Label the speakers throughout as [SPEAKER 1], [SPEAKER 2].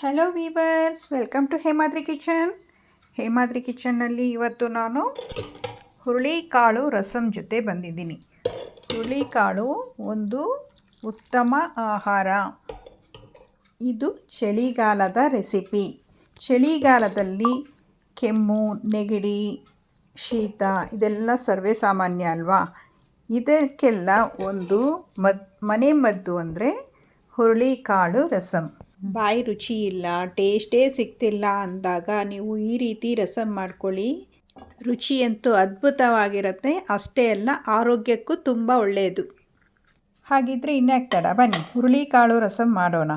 [SPEAKER 1] Hello viewers, welcome to Hemadri kitchen. Hemadri ಕಿಚನ್ನಲ್ಲಿ ಇವತ್ತು ನಾನು ಹುರುಳಿಕಾಳು ರಸಮ್ ಜೊತೆ ಬಂದಿದ್ದೀನಿ. ಹುರುಳಿಕಾಳು ಒಂದು ಉತ್ತಮ ಆಹಾರ. ಇದು ಚಳಿಗಾಲದ ರೆಸಿಪಿ. ಚಳಿಗಾಲದಲ್ಲಿ ಕೆಮ್ಮು, ನೆಗಡಿ, ಶೀತ ಇದೆಲ್ಲ ಸರ್ವೇ ಸಾಮಾನ್ಯ ಅಲ್ವಾ. ಇದಕ್ಕೆಲ್ಲ ಒಂದು ಮನೆ ಮದ್ದು ಅಂದರೆ ಹುರುಳಿಕಾಳು ರಸಮ್. ಬಾಯಿ ರುಚಿ ಇಲ್ಲ, ಟೇಸ್ಟೇ ಸಿಗ್ತಿಲ್ಲ ಅಂದಾಗ ನೀವು ಈ ರೀತಿ ರಸಮ್ ಮಾಡ್ಕೊಳ್ಳಿ. ರುಚಿಯಂತೂ ಅದ್ಭುತವಾಗಿರುತ್ತೆ. ಅಷ್ಟೇ ಅಲ್ಲ, ಆರೋಗ್ಯಕ್ಕೂ ತುಂಬ ಒಳ್ಳೆಯದು. ಹಾಗಿದ್ರೆ ಇನ್ಯಾಕೆ ತಡ, ಬನ್ನಿ ಹುರುಳಿಕಾಳು ರಸಮ್ ಮಾಡೋಣ.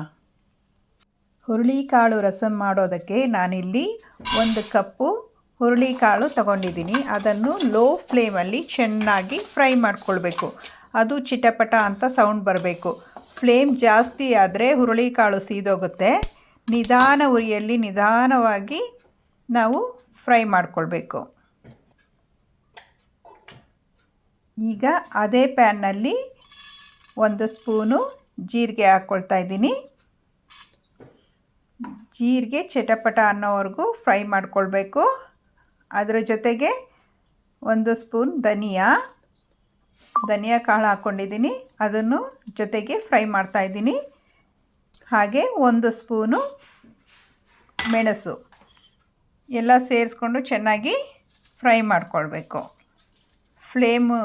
[SPEAKER 1] ಹುರುಳಿಕಾಳು ರಸಮ್ ಮಾಡೋದಕ್ಕೆ ನಾನಿಲ್ಲಿ 1 ಕಪ್ಪು ಹುರುಳಿಕಾಳು ತಗೊಂಡಿದ್ದೀನಿ. ಅದನ್ನು ಲೋ ಫ್ಲೇಮಲ್ಲಿ ಚೆನ್ನಾಗಿ ಫ್ರೈ ಮಾಡ್ಕೊಳ್ಬೇಕು. ಅದು ಚಿಟಪಟ ಅಂತ ಸೌಂಡ್ ಬರಬೇಕು. ಫ್ಲೇಮ್ ಜಾಸ್ತಿ ಆದರೆ ಹುರುಳಿಕಾಳು ಸೀದೋಗುತ್ತೆ. ನಿಧಾನ ಉರಿಯಲ್ಲಿ ನಿಧಾನವಾಗಿ ನಾವು ಫ್ರೈ ಮಾಡ್ಕೊಳ್ಬೇಕು. ಈಗ ಅದೇ ಪ್ಯಾನ್ನಲ್ಲಿ 1 ಸ್ಪೂನು ಜೀರಿಗೆ ಹಾಕ್ಕೊಳ್ತಾ ಇದ್ದೀನಿ. ಜೀರಿಗೆ ಚಟಪಟ ಅನ್ನೋವರೆಗೂ ಫ್ರೈ ಮಾಡ್ಕೊಳ್ಬೇಕು. ಅದರ ಜೊತೆಗೆ 1 ಸ್ಪೂನ್ ಧನಿಯಾ ಕಾಳು ಹಾಕ್ಕೊಂಡಿದ್ದೀನಿ. ಅದನ್ನು ಜೊತೆಗೆ ಫ್ರೈ ಮಾಡ್ತಾಯಿದ್ದೀನಿ. ಹಾಗೆ 1 ಸ್ಪೂನು ಮೆಣಸು ಎಲ್ಲ ಸೇರಿಸ್ಕೊಂಡು ಚೆನ್ನಾಗಿ ಫ್ರೈ ಮಾಡ್ಕೊಳ್ಬೇಕು. ಫ್ಲೇಮು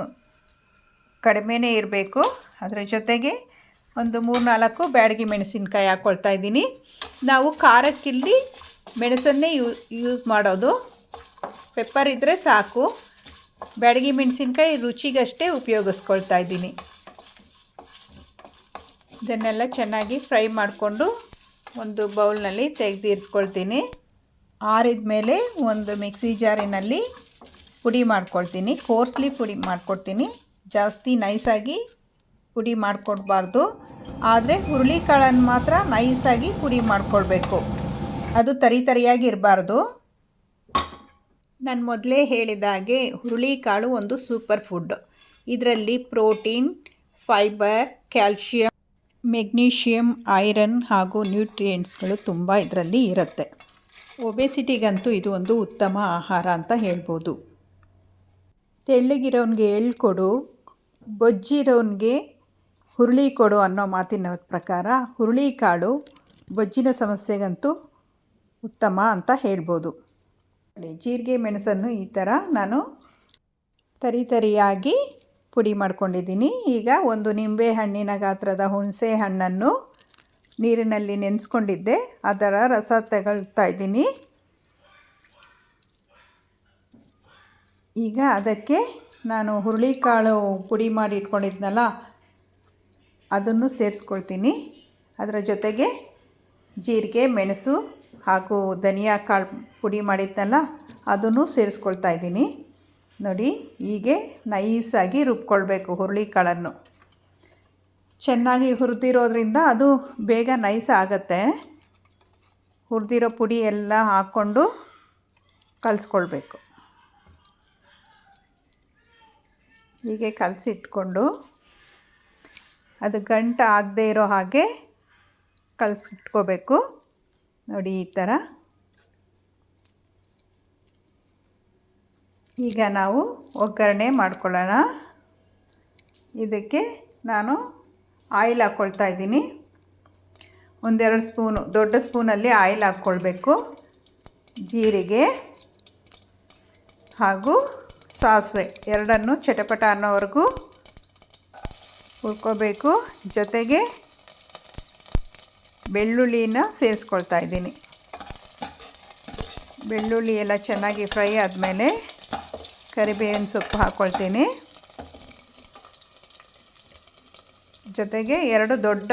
[SPEAKER 1] ಕಡಿಮೆನೇ ಇರಬೇಕು. ಅದರ ಜೊತೆಗೆ ಒಂದು 3-4 ಬ್ಯಾಡಗಿ ಮೆಣಸಿನ್ಕಾಯಿ ಹಾಕ್ಕೊಳ್ತಾ ಇದ್ದೀನಿ. ನಾವು ಖಾರಕ್ಕಿಲ್ಲಿ ಮೆಣಸನ್ನೇ ಯೂಸ್ ಮಾಡೋದು. ಪೆಪ್ಪರ್ ಇದ್ದರೆ ಸಾಕು. ಬ್ಯಾಡಗಿ ಮೆಣಸಿನ್ಕಾಯಿ ರುಚಿಗಷ್ಟೇ ಉಪಯೋಗಿಸ್ಕೊಳ್ತಾ ಇದ್ದೀನಿ. ಇದನ್ನೆಲ್ಲ ಚೆನ್ನಾಗಿ ಫ್ರೈ ಮಾಡಿಕೊಂಡು ಒಂದು ಬೌಲ್ನಲ್ಲಿ ತೆಗೆದಿರಿಸ್ಕೊಳ್ತೀನಿ. ಆರಿದ ಮೇಲೆ ಒಂದು ಮಿಕ್ಸಿ ಜಾರಿನಲ್ಲಿ ಪುಡಿ ಮಾಡ್ಕೊಳ್ತೀನಿ. ಕೋರ್ಸ್ಲಿ ಪುಡಿ ಮಾಡ್ಕೊಳ್ತೀನಿ. ಜಾಸ್ತಿ ನೈಸಾಗಿ ಪುಡಿ ಮಾಡಿಕೊಡ್ಬಾರ್ದು. ಆದರೆ ಹುರುಳಿಕಾಳನ್ನು ಮಾತ್ರ ನೈಸಾಗಿ ಪುಡಿ ಮಾಡ್ಕೊಳ್ಬೇಕು. ಅದು ತರಿಯಾಗಿ ಇರಬಾರ್ದು. ನಾನು ಮೊದಲೇ ಹೇಳಿದ ಹಾಗೆ ಹುರುಳಿಕಾಳು ಒಂದು ಸೂಪರ್ ಫುಡ್. ಇದರಲ್ಲಿ protein, fibre, calcium, magnesium, iron ಹಾಗೂ ನ್ಯೂಟ್ರಿಯೆಂಟ್ಸ್ಗಳು ತುಂಬ ಇದರಲ್ಲಿ ಇರುತ್ತೆ. ಒಬೆಸಿಟಿಗಂತೂ ಇದು ಒಂದು ಉತ್ತಮ ಆಹಾರ ಅಂತ ಹೇಳ್ಬೋದು. ತೆಳ್ಳಗಿರೋನಿಗೆ ಎಳ್ಳು ಕೊಡು, ಬೊಜ್ಜಿರೋನಿಗೆ ಹುರುಳಿ ಕೊಡು ಅನ್ನೋ ಮಾತಿನ ಪ್ರಕಾರ ಹುರುಳಿಕಾಳು ಬೊಜ್ಜಿನ ಸಮಸ್ಯೆಗಂತೂ ಉತ್ತಮ ಅಂತ ಹೇಳ್ಬೋದು. ಜೀರಿಗೆ ಮೆಣಸನ್ನು ಈ ಥರ ನಾನು ತರಿಯಾಗಿ ಪುಡಿ ಮಾಡ್ಕೊಂಡಿದ್ದೀನಿ. ಈಗ ಒಂದು ನಿಂಬೆ ಹಣ್ಣಿನ ಗಾತ್ರದ ಹುಣಸೆ ಹಣ್ಣನ್ನು ನೀರಿನಲ್ಲಿ ನೆನೆಸ್ಕೊಂಡಿದ್ದೆ. ಅದರ ರಸ ತಗೊಳ್ತಾ ಇದ್ದೀನಿ. ಈಗ ಅದಕ್ಕೆ ನಾನು ಹುರುಳಿಕಾಳು ಪುಡಿ ಮಾಡಿ ಇಟ್ಕೊಂಡಿದ್ನಲ್ಲ ಅದನ್ನು ಸೇರಿಸ್ಕೊಳ್ತೀನಿ. ಅದರ ಜೊತೆಗೆ ಜೀರಿಗೆ, ಮೆಣಸು ಹಾಗೂ ಧನಿಯಾ ಕಾಳು ಪುಡಿ ಮಾಡಿದ್ನಲ್ಲ ಅದನ್ನು ಸೇರಿಸ್ಕೊಳ್ತಾ ಇದ್ದೀನಿ. ನೋಡಿ, ಹೀಗೆ ನೈಸಾಗಿ ರುಬ್ಕೊಳ್ಬೇಕು. ಹುರುಳಿಕಾಳನ್ನು ಚೆನ್ನಾಗಿ ಹುರಿದಿರೋದ್ರಿಂದ ಅದು ಬೇಗ ನೈಸ್ ಆಗುತ್ತೆ. ಹುರಿದಿರೋ ಪುಡಿ ಎಲ್ಲ ಹಾಕ್ಕೊಂಡು ಕಲಿಸ್ಕೊಳ್ಬೇಕು. ಹೀಗೆ ಕಲಸಿಟ್ಕೊಂಡು ಅದು ಗಂಟು ಆಗದೇ ಇರೋ ಹಾಗೆ ಕಲಸಿಟ್ಕೋಬೇಕು. ನೋಡಿ, ಈ ಥರ. ಈಗ ನಾವು ಒಗ್ಗರಣೆ ಮಾಡ್ಕೊಳ್ಳೋಣ. ಇದಕ್ಕೆ ನಾನು ಆಯಿಲ್ ಹಾಕ್ಕೊಳ್ತಾ ಇದ್ದೀನಿ. 1-2 ಸ್ಪೂನು, ದೊಡ್ಡ ಸ್ಪೂನಲ್ಲಿ ಆಯಿಲ್ ಹಾಕ್ಕೊಳ್ಬೇಕು. ಜೀರಿಗೆ ಹಾಗೂ ಸಾಸಿವೆ ಎರಡನ್ನು ಚಟಪಟ ಅನ್ನೋವರೆಗೂ ಹುರ್ಕೋಬೇಕು. ಜೊತೆಗೆ ಬೆಳ್ಳುಳ್ಳಿನ ಸೇರಿಸ್ಕೊಳ್ತಾ ಇದ್ದೀನಿ. ಬೆಳ್ಳುಳ್ಳಿ ಎಲ್ಲ ಚೆನ್ನಾಗಿ ಫ್ರೈ ಆದಮೇಲೆ ಕರಿಬೇವಿನ ಸೊಪ್ಪು ಹಾಕ್ಕೊಳ್ತೀನಿ. ಜೊತೆಗೆ 2 ದೊಡ್ಡ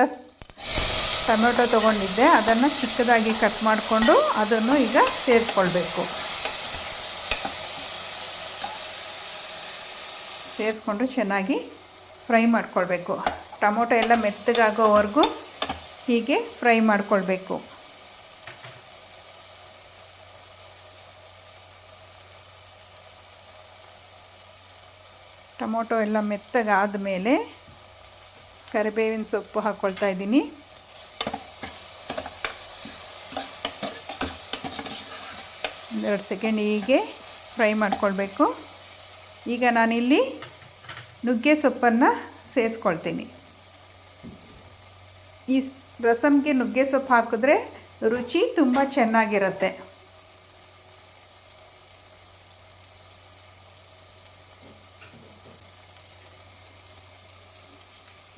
[SPEAKER 1] ಟೊಮೆಟೊ ತೊಗೊಂಡಿದ್ದೆ. ಅದನ್ನು ಚಿಕ್ಕದಾಗಿ ಕಟ್ ಮಾಡಿಕೊಂಡು ಅದನ್ನು ಈಗ ಸೇರಿಸ್ಕೊಳ್ಬೇಕು. ಸೇರಿಸ್ಕೊಂಡು ಚೆನ್ನಾಗಿ ಫ್ರೈ ಮಾಡ್ಕೊಳ್ಬೇಕು. ಟೊಮೊಟೊ ಎಲ್ಲ ಮೆತ್ತಗಾಗೋವರೆಗೂ ಹೀಗೆ ಫ್ರೈ ಮಾಡ್ಕೊಳ್ಬೇಕು. ಟೊಮೊಟೊ ಎಲ್ಲ ಮೆತ್ತಗಾದ ಮೇಲೆ ಕರಿಬೇವಿನ ಸೊಪ್ಪು ಹಾಕ್ಕೊಳ್ತಾ ಇದ್ದೀನಿ. 2 ಸೆಕೆಂಡ್ ಹೀಗೆ ಫ್ರೈ ಮಾಡ್ಕೊಳ್ಬೇಕು. ಈಗ ನಾನಿಲ್ಲಿ ನುಗ್ಗೆ ಸೊಪ್ಪನ್ನು ಸೇರಿಸ್ಕೊಳ್ತೀನಿ. ಈ ರಸಮ್ಗೆ ನುಗ್ಗೆ ಸೊಪ್ಪು ಹಾಕಿದ್ರೆ ರುಚಿ ತುಂಬ ಚೆನ್ನಾಗಿರುತ್ತೆ.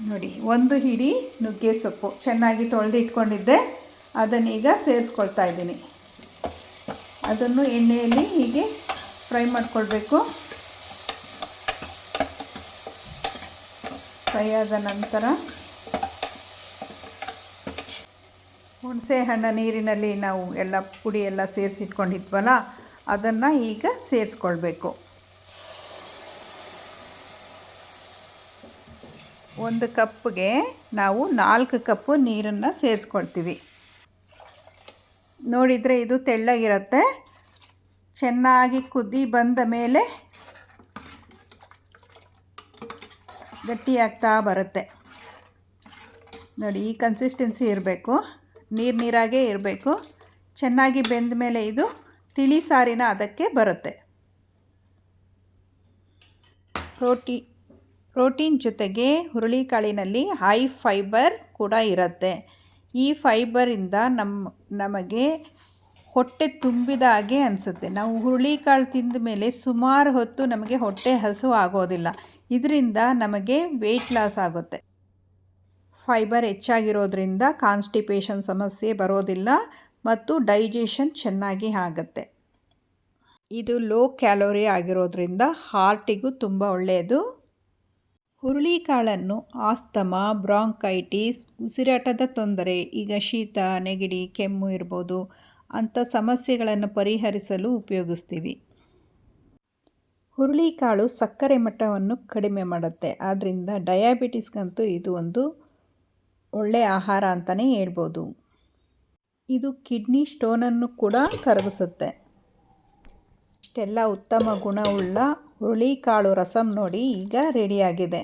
[SPEAKER 1] ನೋಡಿ, 1 ಹಿಡಿ ನುಗ್ಗೆ ಸೊಪ್ಪು ಚೆನ್ನಾಗಿ ತೊಳೆದು ಇಟ್ಕೊಂಡಿದ್ದೆ, ಅದನ್ನೀಗ ಸೇರಿಸ್ಕೊಳ್ತಾ ಇದ್ದೀನಿ. ಅದನ್ನು ಎಣ್ಣೆಯಲ್ಲಿ ಹೀಗೆ ಫ್ರೈ ಮಾಡ್ಕೊಳ್ಬೇಕು. ಫ್ರೈ ಆದ ನಂತರ ಹುಣಸೆ ಹಣ್ಣು ನೀರಿನಲ್ಲಿ ನಾವು ಎಲ್ಲ ಪುಡಿ ಎಲ್ಲ ಸೇರಿಸಿಟ್ಕೊಂಡಿದ್ವಲ್ಲ, ಅದನ್ನು ಈಗ ಸೇರಿಸ್ಕೊಳ್ಬೇಕು. 1 ಕಪ್ಗೆ ನಾವು 4 ಕಪ್ಪು ನೀರನ್ನು ಸೇರಿಸ್ಕೊಳ್ತೀವಿ. ನೋಡಿದರೆ ಇದು ತೆಳ್ಳಗಿರುತ್ತೆ. ಚೆನ್ನಾಗಿ ಕುದಿ ಬಂದ ಮೇಲೆ ಗಟ್ಟಿಯಾಗ್ತಾ ಬರುತ್ತೆ. ನೋಡಿ, ಈ ಕನ್ಸಿಸ್ಟೆನ್ಸಿ ಇರಬೇಕು, ನೀರಾಗೇ ಇರಬೇಕು. ಚೆನ್ನಾಗಿ ಬೆಂದ ಮೇಲೆ ಇದು ತಿಳಿ ಸಾರಿನ ಅದಕ್ಕೆ ಬರುತ್ತೆ. ಪ್ರೋಟೀನ್ ಜೊತೆಗೆ ಹುರುಳಿಕಾಳಿನಲ್ಲಿ ಹೈ ಫೈಬರ್ ಕೂಡ ಇರುತ್ತೆ. ಈ ಫೈಬರಿಂದ ನಮಗೆ ಹೊಟ್ಟೆ ತುಂಬಿದ ಹಾಗೆ ಅನಿಸುತ್ತೆ. ನಾವು ಹುರುಳಿಕಾಳು ತಿಂದ ಮೇಲೆ ಸುಮಾರು ಹೊತ್ತು ನಮಗೆ ಹೊಟ್ಟೆ ಹಸಿವು ಆಗೋದಿಲ್ಲ. ಇದರಿಂದ ನಮಗೆ ವೆಯ್ಟ್ ಲಾಸ್ ಆಗುತ್ತೆ. ಫೈಬರ್ ಹೆಚ್ಚಾಗಿರೋದ್ರಿಂದ ಕಾನ್ಸ್ಟಿಪೇಷನ್ ಸಮಸ್ಯೆ ಬರೋದಿಲ್ಲ ಮತ್ತು ಡೈಜೆಷನ್ ಚೆನ್ನಾಗಿ ಆಗುತ್ತೆ. ಇದು ಲೋ ಕ್ಯಾಲೋರಿ ಆಗಿರೋದ್ರಿಂದ ಹಾರ್ಟಿಗೂ ತುಂಬ ಒಳ್ಳೆಯದು. ಹುರುಳಿಕಾಳನ್ನು ಆಸ್ತಮಾ, ಬ್ರಾಂಕೈಟಿಸ್, ಉಸಿರಾಟದ ತೊಂದರೆ, ಈಗ ಶೀತ, ನೆಗಡಿ, ಕೆಮ್ಮು ಇರ್ಬೋದು ಅಂಥ ಸಮಸ್ಯೆಗಳನ್ನು ಪರಿಹರಿಸಲು ಉಪಯೋಗಿಸ್ತೀವಿ. ಹುರುಳಿಕಾಳು ಸಕ್ಕರೆ ಮಟ್ಟವನ್ನು ಕಡಿಮೆ ಮಾಡುತ್ತೆ. ಆದ್ದರಿಂದ ಡಯಾಬಿಟಿಸ್ಗಂತೂ ಇದು ಒಂದು ಒಳ್ಳೆಯ ಆಹಾರ ಅಂತಲೇ ಹೇಳ್ಬೋದು. ಇದು ಕಿಡ್ನಿ ಸ್ಟೋನನ್ನು ಕೂಡ ಕರಗಿಸುತ್ತೆ. ಇಷ್ಟೆಲ್ಲ ಉತ್ತಮ ಗುಣವುಳ್ಳ ಹುರುಳಿಕಾಳು ರಸಮ್ ನೋಡಿ ಈಗ ರೆಡಿಯಾಗಿದೆ.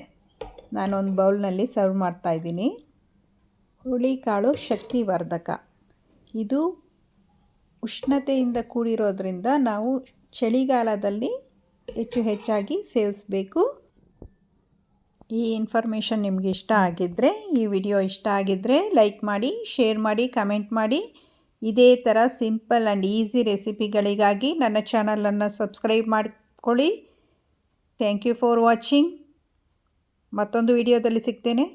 [SPEAKER 1] ನಾನೊಂದು ಬೌಲ್ನಲ್ಲಿ ಸರ್ವ್ ಮಾಡ್ತಾಯಿದ್ದೀನಿ. ಹುರುಳಿಕಾಳು ಶಕ್ತಿವರ್ಧಕ. ಇದು ಉಷ್ಣತೆಯಿಂದ ಕೂಡಿರೋದ್ರಿಂದ ನಾವು ಚಳಿಗಾಲದಲ್ಲಿ ಹೆಚ್ಚಾಗಿ ಸೇವಿಸಬೇಕು. ಈ ಇನ್ಫಾರ್ಮೇಷನ್ ನಿಮಗೆ ಇಷ್ಟ ಆಗಿದ್ದರೆ, ಈ ವಿಡಿಯೋ ಇಷ್ಟ ಆಗಿದ್ದರೆ ಲೈಕ್ ಮಾಡಿ, ಶೇರ್ ಮಾಡಿ, ಕಮೆಂಟ್ ಮಾಡಿ. ಇದೇ ಥರ ಸಿಂಪಲ್ ಆ್ಯಂಡ್ ಈಸಿ ರೆಸಿಪಿಗಳಿಗಾಗಿ ನನ್ನ ಚಾನಲನ್ನು ಸಬ್ಸ್ಕ್ರೈಬ್ ಮಾಡ್ಕೊಳ್ಳಿ. Thank you for watching. ಮತ್ತೊಂದು ವಿಡಿಯೋದಲ್ಲಿ ಸಿಗ್ತೇನೆ.